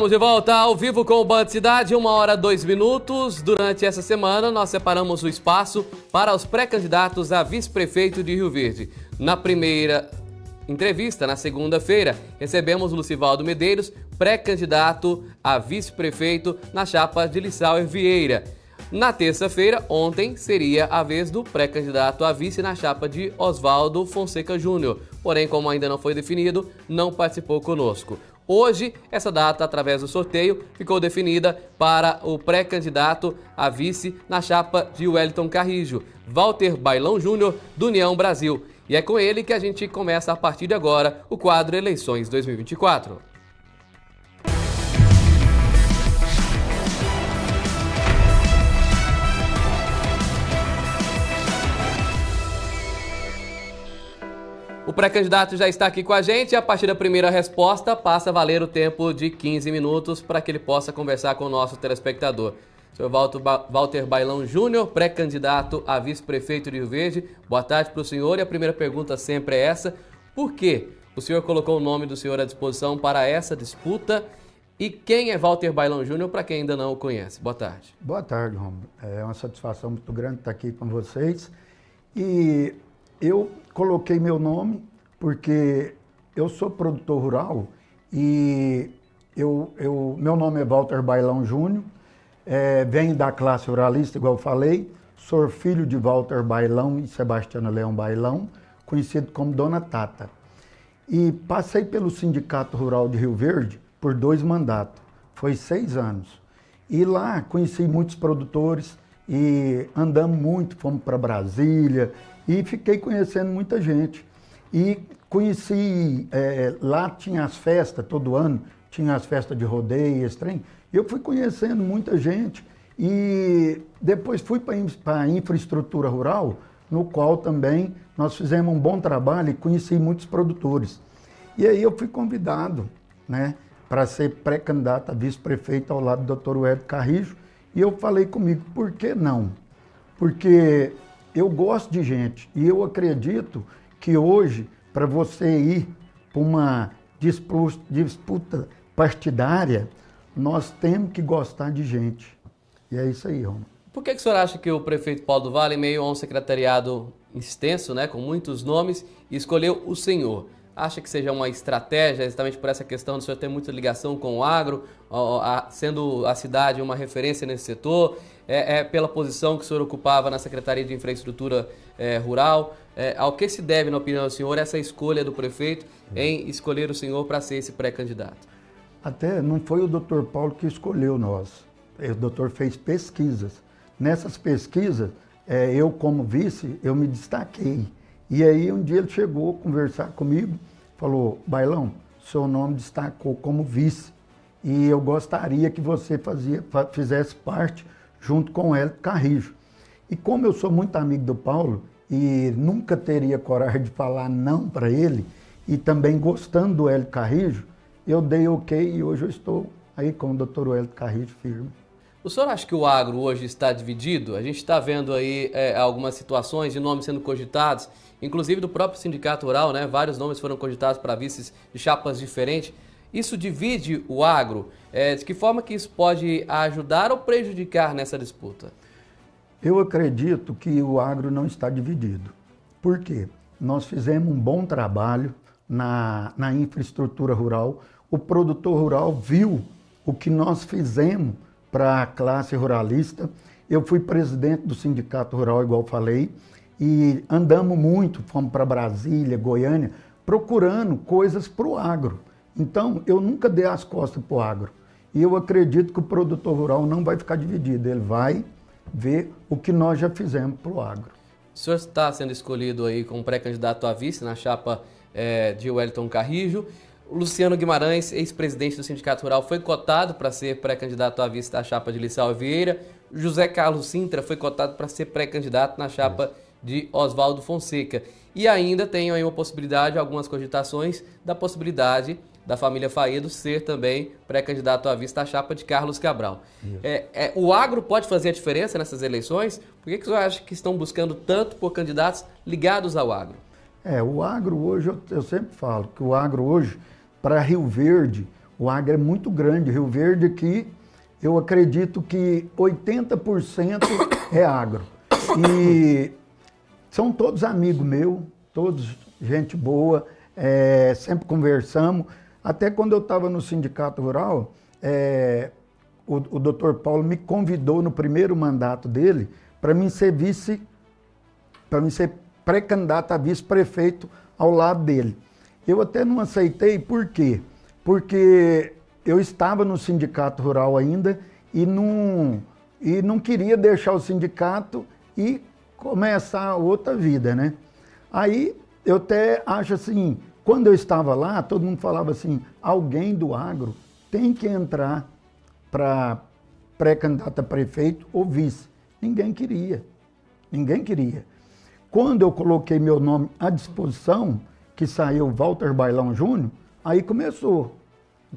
Estamos de volta ao vivo com o Band Cidade, 1h02. Durante essa semana, nós separamos o espaço para os pré-candidatos a vice-prefeito de Rio Verde. Na primeira entrevista, na segunda-feira, recebemos Lucivaldo Medeiros, pré-candidato a vice-prefeito na chapa de Lissauer Vieira. Na terça-feira, ontem, seria a vez do pré-candidato a vice na chapa de Oswaldo Fonseca Júnior. Porém, como ainda não foi definido, não participou conosco. Hoje, essa data, através do sorteio, ficou definida para o pré-candidato a vice na chapa de Wellington Carrijo, Walter Bailão Júnior, do União Brasil. E é com ele que a gente começa a partir de agora o quadro Eleições 2024. O pré-candidato já está aqui com a gente e a partir da primeira resposta passa a valer o tempo de 15 minutos para que ele possa conversar com o nosso telespectador. Sr. Walter Bailão Júnior, pré-candidato a vice-prefeito de Rio Verde. Boa tarde para o senhor e a primeira pergunta sempre é essa. Por que o senhor colocou o nome do senhor à disposição para essa disputa? E quem é Walter Bailão Júnior, para quem ainda não o conhece? Boa tarde. Boa tarde, Romulo. É uma satisfação muito grande estar aqui com vocês. E eu coloquei meu nome porque eu sou produtor rural e meu nome é Walter Bailão Júnior, venho da classe ruralista, igual eu falei, sou filho de Walter Bailão e Sebastiana Leão Bailão, conhecido como Dona Tata. E passei pelo Sindicato Rural de Rio Verde por 2 mandatos, foi 6 anos. E lá conheci muitos produtores e andamos muito, fomos para Brasília, e fiquei conhecendo muita gente. E conheci, lá tinha as festas, todo ano, tinha as festas de rodeio, esse trem. E eu fui conhecendo muita gente e depois fui para a infraestrutura rural, no qual também nós fizemos um bom trabalho e conheci muitos produtores. E aí eu fui convidado, né, para ser pré-candidato a vice-prefeito ao lado do Dr. Wellington Carrijo. E eu falei comigo, por que não? Porque eu gosto de gente e eu acredito que hoje, para você ir para uma disputa partidária, nós temos que gostar de gente. E é isso aí, Romulo. Por que o senhor acha que o prefeito Paulo do Vale, em meio a um secretariado extenso, né, com muitos nomes, escolheu o senhor? Acha que seja uma estratégia, exatamente por essa questão do senhor ter muita ligação com o agro, sendo a cidade uma referência nesse setor, pela posição que o senhor ocupava na Secretaria de Infraestrutura Rural? Ao que se deve, na opinião do senhor, essa escolha do prefeito em escolher o senhor para ser esse pré-candidato? Até não foi o doutor Paulo que escolheu nós, o doutor fez pesquisas. Nessas pesquisas, eu como vice, eu me destaquei. E aí um dia ele chegou a conversar comigo, falou, Bailão, seu nome destacou como vice e eu gostaria que você fizesse parte junto com o Wellington Carrijo. E como eu sou muito amigo do Paulo e nunca teria coragem de falar não para ele, e também gostando do Wellington Carrijo, eu dei ok e hoje eu estou aí com o Dr. Wellington Carrijo firme. O senhor acha que o agro hoje está dividido? A gente está vendo aí algumas situações de nomes sendo cogitados, inclusive do próprio Sindicato Rural, né? Vários nomes foram cogitados para vices de chapas diferentes. Isso divide o agro? De que forma que isso pode ajudar ou prejudicar nessa disputa? Eu acredito que o agro não está dividido. Por quê? Nós fizemos um bom trabalho na infraestrutura rural. O produtor rural viu o que nós fizemos para a classe ruralista. Eu fui presidente do Sindicato Rural, igual falei, e andamos muito, fomos para Brasília, Goiânia, procurando coisas para o agro. Então, eu nunca dei as costas para o agro. E eu acredito que o produtor rural não vai ficar dividido, ele vai ver o que nós já fizemos para o agro. O senhor está sendo escolhido aí como pré-candidato a vice na chapa de Wellington Carrijo. O Luciano Guimarães, ex-presidente do Sindicato Rural, foi cotado para ser pré-candidato a vice da chapa de Lissauer Vieira. José Carlos Sintra foi cotado para ser pré-candidato na chapa de Oswaldo Fonseca. E ainda tem aí uma possibilidade, algumas cogitações, da possibilidade da família Faedo ser também pré-candidato a vice da chapa de Carlos Cabral. O agro pode fazer a diferença nessas eleições? Por que o senhor acha que estão buscando tanto por candidatos ligados ao agro? O agro hoje, eu sempre falo que o agro hoje, para Rio Verde, O agro é muito grande. Rio Verde aqui, eu acredito que 80% é agro. E são todos amigos meus, todos gente boa, sempre conversamos. Até quando eu estava no Sindicato Rural, o doutor Paulo me convidou no primeiro mandato dele para mim ser pré-candidato a vice-prefeito ao lado dele. Eu até não aceitei, por quê? Porque eu estava no Sindicato Rural ainda e não queria deixar o sindicato e começar outra vida, né? Aí eu até acho assim, quando eu estava lá, todo mundo falava assim, alguém do agro tem que entrar para pré-candidato a prefeito ou vice. Ninguém queria. Ninguém queria. Quando eu coloquei meu nome à disposição, que saiu Walter Bailão Júnior, aí começou.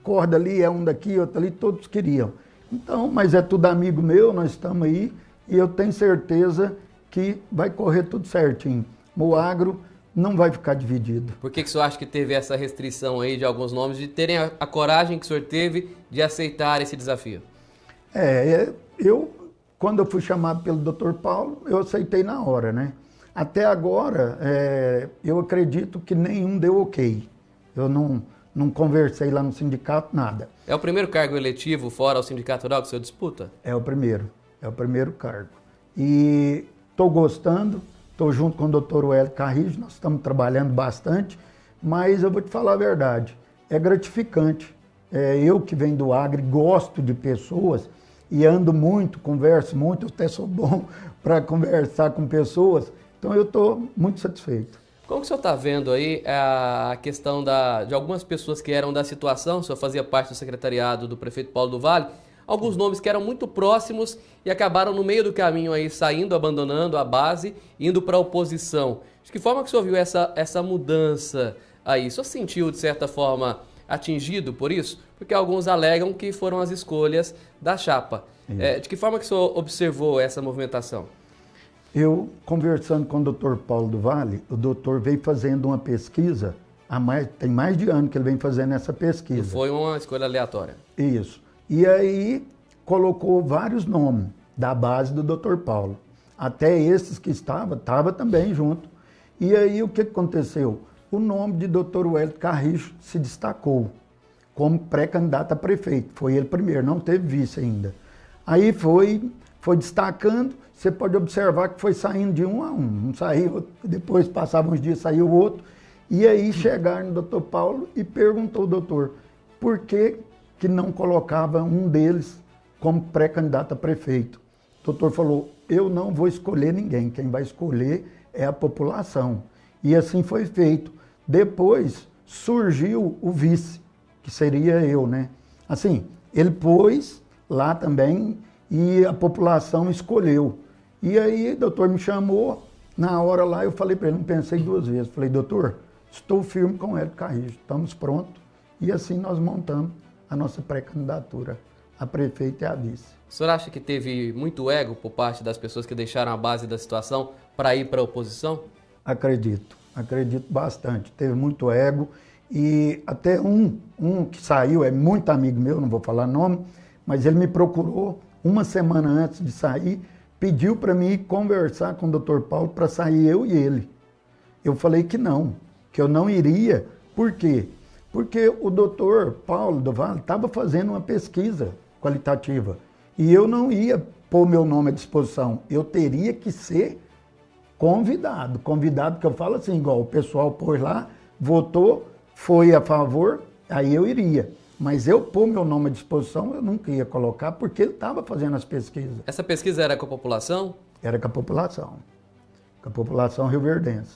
Corda ali, é um daqui, outro ali, todos queriam. Então, mas é tudo amigo meu, nós estamos aí, e eu tenho certeza que vai correr tudo certinho. O agro não vai ficar dividido. Por que o senhor acha que teve essa restrição aí de alguns nomes, de terem a coragem que o senhor teve de aceitar esse desafio? Quando eu fui chamado pelo Dr. Paulo, eu aceitei na hora, né? Até agora, eu acredito que nenhum deu ok. Eu não conversei lá no sindicato, nada. É o primeiro cargo eletivo fora o Sindicato Rural que o senhor disputa? É o primeiro cargo. E estou gostando, estou junto com o Dr. Hélio Carrijo, nós estamos trabalhando bastante, mas eu vou te falar a verdade, é gratificante. Eu que venho do agro, gosto de pessoas e ando muito, converso muito, eu até sou bom para conversar com pessoas, então eu estou muito satisfeito. Como que o senhor está vendo aí a questão de algumas pessoas que eram da situação, o senhor fazia parte do secretariado do prefeito Paulo do Vale, alguns nomes que eram muito próximos e acabaram no meio do caminho aí, saindo, abandonando a base, indo para a oposição. De que forma que o senhor viu essa mudança aí? O senhor sentiu, de certa forma, atingido por isso? Porque alguns alegam que foram as escolhas da chapa. De que forma que o senhor observou essa movimentação? Eu, conversando com o doutor Paulo do Vale, o doutor veio fazendo uma pesquisa, tem mais de ano que ele vem fazendo essa pesquisa. Não foi uma escolha aleatória. Isso. E aí colocou vários nomes da base do doutor Paulo. Até esses que estava também junto. E aí o que aconteceu? O nome de doutor Hélio Carrijo se destacou como pré-candidato a prefeito. Foi ele primeiro, não teve vice ainda. Aí foi destacando, você pode observar que foi saindo de um a um. Um saiu, depois passavam uns dias, saiu o outro. E aí chegaram no doutor Paulo e perguntou ao doutor por que não colocava um deles como pré-candidato a prefeito. O doutor falou, eu não vou escolher ninguém, quem vai escolher é a população. E assim foi feito. Depois surgiu o vice, que seria eu, né? Assim, ele pôs lá também e a população escolheu. E aí o doutor me chamou, na hora lá eu falei para ele, não pensei duas vezes. Falei, doutor, estou firme com o Hélio Carrijo, estamos prontos. E assim nós montamos a nossa pré-candidatura a prefeito e a vice. O senhor acha que teve muito ego por parte das pessoas que deixaram a base da situação para ir para a oposição? Acredito bastante. Teve muito ego e até um que saiu, é muito amigo meu, não vou falar nome, mas ele me procurou uma semana antes de sair, pediu para mim conversar com o doutor Paulo para sair eu e ele. Eu falei que eu não iria. Por quê? Porque o doutor Paulo do Vale estava fazendo uma pesquisa qualitativa e eu não ia pôr meu nome à disposição, eu teria que ser convidado que eu falo assim, igual o pessoal pôs lá, votou, foi a favor, aí eu iria. Mas eu pôr meu nome à disposição, eu nunca ia colocar, porque ele estava fazendo as pesquisas. Essa pesquisa era com a população? Era com a população rioverdense.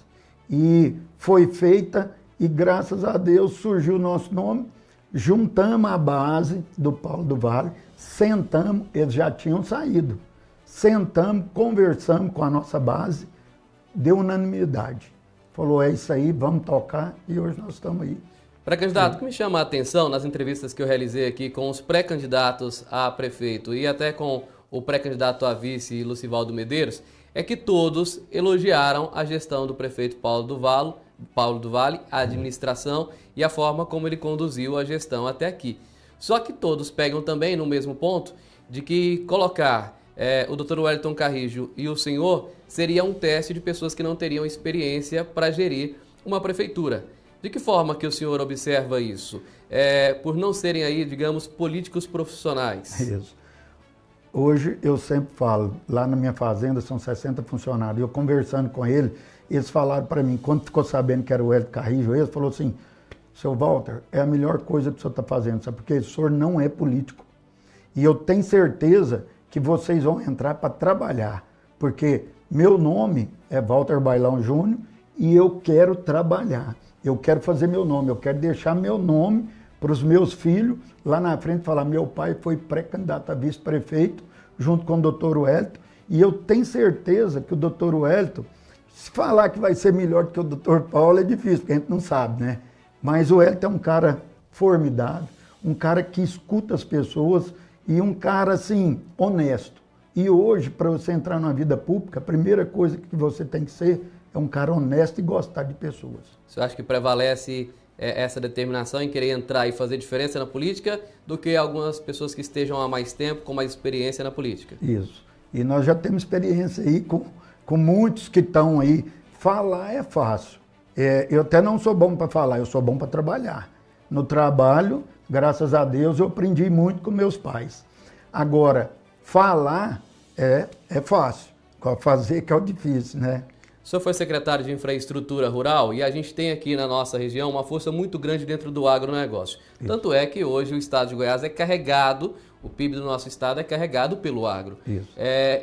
E foi feita, e graças a Deus surgiu o nosso nome, juntamos a base do Paulo do Vale, sentamos, eles já tinham saído, sentamos, conversamos com a nossa base, deu unanimidade. Falou, é isso aí, vamos tocar, e hoje nós estamos aí. Pré-candidato, o que me chama a atenção nas entrevistas que eu realizei aqui com os pré-candidatos a prefeito e até com o pré-candidato a vice, Lucivaldo Medeiros, é que todos elogiaram a gestão do prefeito Paulo do Vale, a administração e a forma como ele conduziu a gestão até aqui. Só que todos pegam também no mesmo ponto de que colocar o Dr. Wellington Carrijo e o senhor seria um teste de pessoas que não teriam experiência para gerir uma prefeitura. De que forma que o senhor observa isso? Por não serem aí, digamos, políticos profissionais. Isso. Hoje eu sempre falo, lá na minha fazenda são 60 funcionários, eu conversando com eles falaram para mim, quando ficou sabendo que era o Wellington Carrijo, eles falou assim, seu Walter, é a melhor coisa que o senhor está fazendo, sabe? Porque o senhor não é político. E eu tenho certeza que vocês vão entrar para trabalhar, porque meu nome é Walter Bailão Júnior e eu quero trabalhar. Eu quero fazer meu nome, eu quero deixar meu nome para os meus filhos lá na frente falar, meu pai foi pré-candidato a vice-prefeito junto com o doutor Wellington e eu tenho certeza que o doutor Wellington, se falar que vai ser melhor do que o doutor Paulo é difícil, porque a gente não sabe, né? Mas o Wellington é um cara formidável, um cara que escuta as pessoas e um cara, assim, honesto. E hoje, para você entrar na vida pública, a primeira coisa que você tem que ser é um cara honesto e gostar de pessoas. Você acha que prevalece essa determinação em querer entrar e fazer diferença na política do que algumas pessoas que estejam há mais tempo, com mais experiência na política? Isso. E nós já temos experiência aí com muitos que estão aí. Falar é fácil. Eu até não sou bom para falar, eu sou bom para trabalhar. No trabalho, graças a Deus, eu aprendi muito com meus pais. Agora, falar é fácil. Fazer que é o difícil, né? O senhor foi secretário de Infraestrutura Rural e a gente tem aqui na nossa região uma força muito grande dentro do agronegócio. Isso. Tanto é que hoje o estado de Goiás é carregado, o PIB do nosso estado é carregado pelo agro. Isso.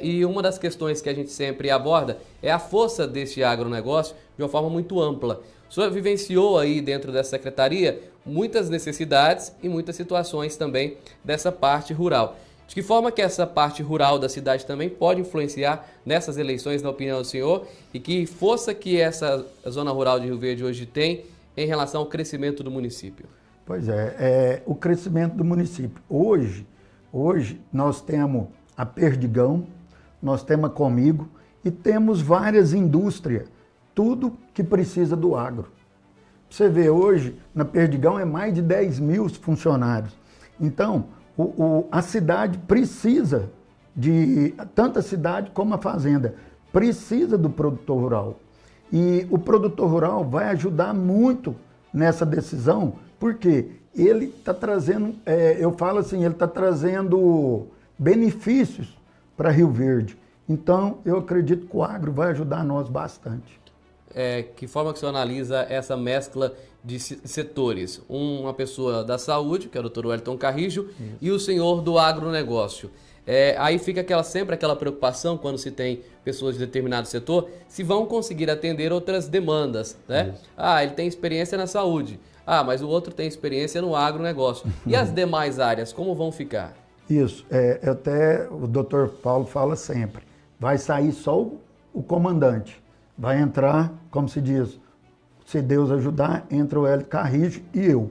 E uma das questões que a gente sempre aborda é a força deste agronegócio de uma forma muito ampla. O senhor vivenciou aí dentro dessa secretaria muitas necessidades e muitas situações também dessa parte rural. De que forma que essa parte rural da cidade também pode influenciar nessas eleições, na opinião do senhor, e que força que essa zona rural de Rio Verde hoje tem em relação ao crescimento do município? Pois o crescimento do município. Hoje nós temos a Perdigão, nós temos a Comigo e temos várias indústrias, tudo que precisa do agro. Você vê hoje, na Perdigão é mais de 10 mil funcionários. Então, a cidade precisa tanto a cidade como a fazenda, precisa do produtor rural. E o produtor rural vai ajudar muito nessa decisão, porque ele está trazendo, eu falo assim, ele está trazendo benefícios para Rio Verde. Então, eu acredito que o agro vai ajudar nós bastante. Que forma que o senhor analisa essa mescla de setores? Uma pessoa da saúde, que é o Dr. Wellington Carrijo, isso, e o senhor do agronegócio. Aí fica sempre aquela preocupação quando se tem pessoas de determinado setor, se vão conseguir atender outras demandas, né? Isso. Ele tem experiência na saúde. Mas o outro tem experiência no agronegócio. E as demais áreas, como vão ficar? Isso. Até o doutor Paulo fala sempre, vai sair só o comandante. Vai entrar, como se diz, se Deus ajudar, entra o Wellington Carrijo e eu.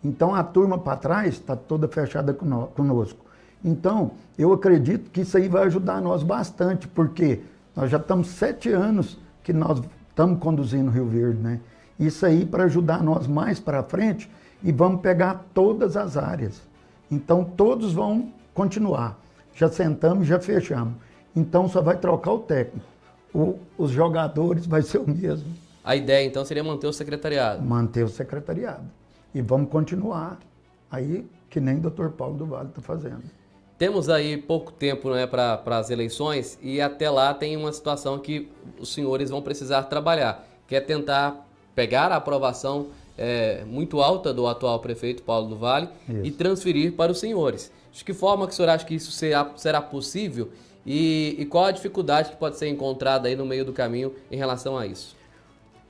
Então a turma para trás está toda fechada conosco. Então eu acredito que isso aí vai ajudar nós bastante, porque nós já estamos 7 anos que nós estamos conduzindo Rio Verde, né? Isso aí para ajudar nós mais para frente e vamos pegar todas as áreas. Então todos vão continuar. Já sentamos, já fechamos. Então só vai trocar o técnico. Os jogadores vai ser o mesmo. A ideia, então, seria manter o secretariado? Manter o secretariado. E vamos continuar aí, que nem o Dr. Paulo do Vale está fazendo. Temos aí pouco tempo, né, para as eleições e até lá tem uma situação que os senhores vão precisar trabalhar, que é tentar pegar a aprovação muito alta do atual prefeito Paulo do Vale. Isso. E transferir para os senhores. De que forma que o senhor acha que isso será possível? E qual a dificuldade que pode ser encontrada aí no meio do caminho em relação a isso?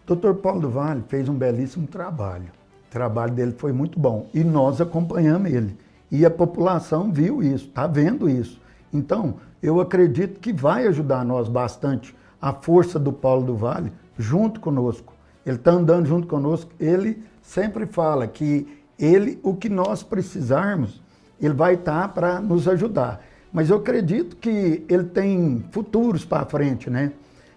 O Dr. Paulo do Vale fez um belíssimo trabalho. O trabalho dele foi muito bom e nós acompanhamos ele. E a população viu isso, está vendo isso. Então, eu acredito que vai ajudar nós bastante a força do Paulo do Vale junto conosco. Ele está andando junto conosco. Ele sempre fala que o que nós precisarmos, ele vai estar para nos ajudar. Mas eu acredito que ele tem futuros para frente, né?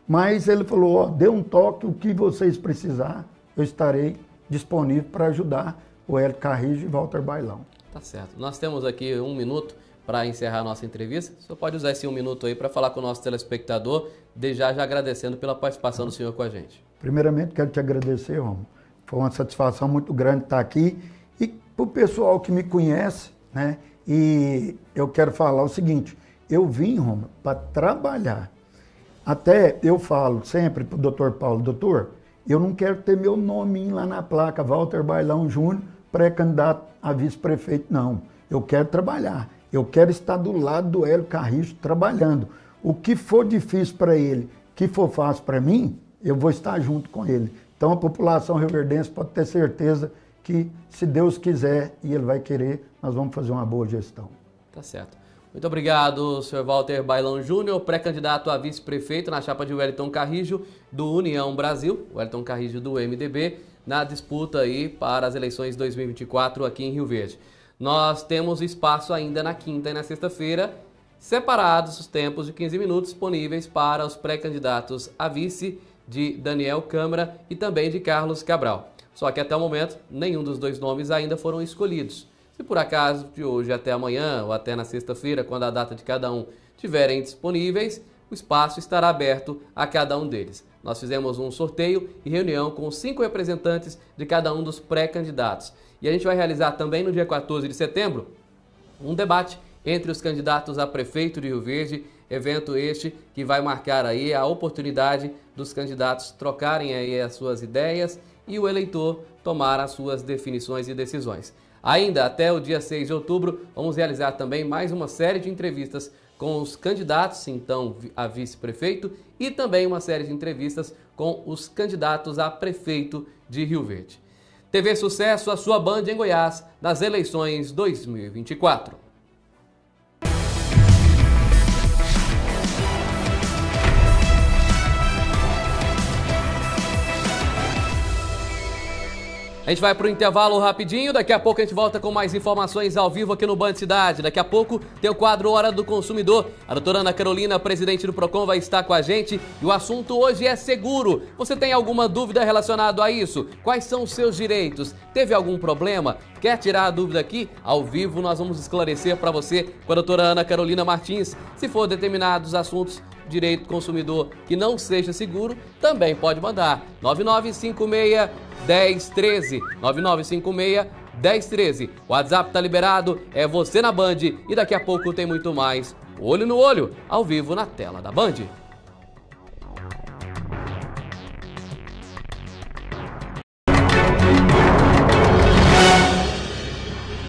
Mas ele falou, dê um toque, o que vocês precisar, eu estarei disponível para ajudar o Wellington Carrijo e Walter Bailão. Tá certo. Nós temos aqui 1 minuto para encerrar a nossa entrevista. O senhor pode usar esse 1 minuto aí para falar com o nosso telespectador, desde já agradecendo pela participação do senhor com a gente. Primeiramente, quero te agradecer, Romulo. Foi uma satisfação muito grande estar aqui. E para o pessoal que me conhece, né? E eu quero falar o seguinte, eu vim, Romulo, para trabalhar. Até eu falo sempre para o doutor Paulo, doutor, eu não quero ter meu nome lá na placa, Walter Bailão Júnior, pré-candidato a vice-prefeito, não. Eu quero trabalhar. Eu quero estar do lado do Hélio Carrijo trabalhando. O que for difícil para ele, que for fácil para mim, eu vou estar junto com ele. Então a população rioverdense pode ter certeza que, se Deus quiser e ele vai querer, nós vamos fazer uma boa gestão. Tá certo. Muito obrigado, senhor Walter Bailão Júnior, pré-candidato a vice-prefeito na chapa de Wellington Carrijo, do União Brasil, Wellington Carrijo do MDB, na disputa aí para as eleições 2024 aqui em Rio Verde. Nós temos espaço ainda na quinta e na sexta-feira, separados os tempos de 15 minutos disponíveis para os pré-candidatos a vice de Daniel Câmara e também de Carlos Cabral. Só que até o momento, nenhum dos dois nomes ainda foram escolhidos. Se por acaso de hoje até amanhã ou até na sexta-feira, quando a data de cada um estiverem disponíveis, o espaço estará aberto a cada um deles. Nós fizemos um sorteio e reunião com 5 representantes de cada um dos pré-candidatos. E a gente vai realizar também no dia 14 de setembro um debate entre os candidatos a prefeito de Rio Verde, evento este que vai marcar aí a oportunidade dos candidatos trocarem aí as suas ideias e o eleitor tomar as suas definições e decisões. Ainda até o dia 6 de outubro, vamos realizar também mais uma série de entrevistas com os candidatos, então, a vice-prefeito e também uma série de entrevistas com os candidatos a prefeito de Rio Verde. TV Sucesso, a sua Band em Goiás, nas eleições 2024. A gente vai para o intervalo rapidinho, daqui a pouco a gente volta com mais informações ao vivo aqui no Band Cidade. Daqui a pouco tem o quadro Hora do Consumidor. A doutora Ana Carolina, presidente do PROCON, vai estar com a gente e o assunto hoje é seguro. Você tem alguma dúvida relacionada a isso? Quais são os seus direitos? Teve algum problema? Quer tirar a dúvida aqui? Ao vivo nós vamos esclarecer para você com a doutora Ana Carolina Martins. Se for determinados assuntos, direito do consumidor que não seja seguro, também pode mandar 9956-1013, 9956-1013. O WhatsApp tá liberado, é você na Band e daqui a pouco tem muito mais Olho no Olho, ao vivo na tela da Band.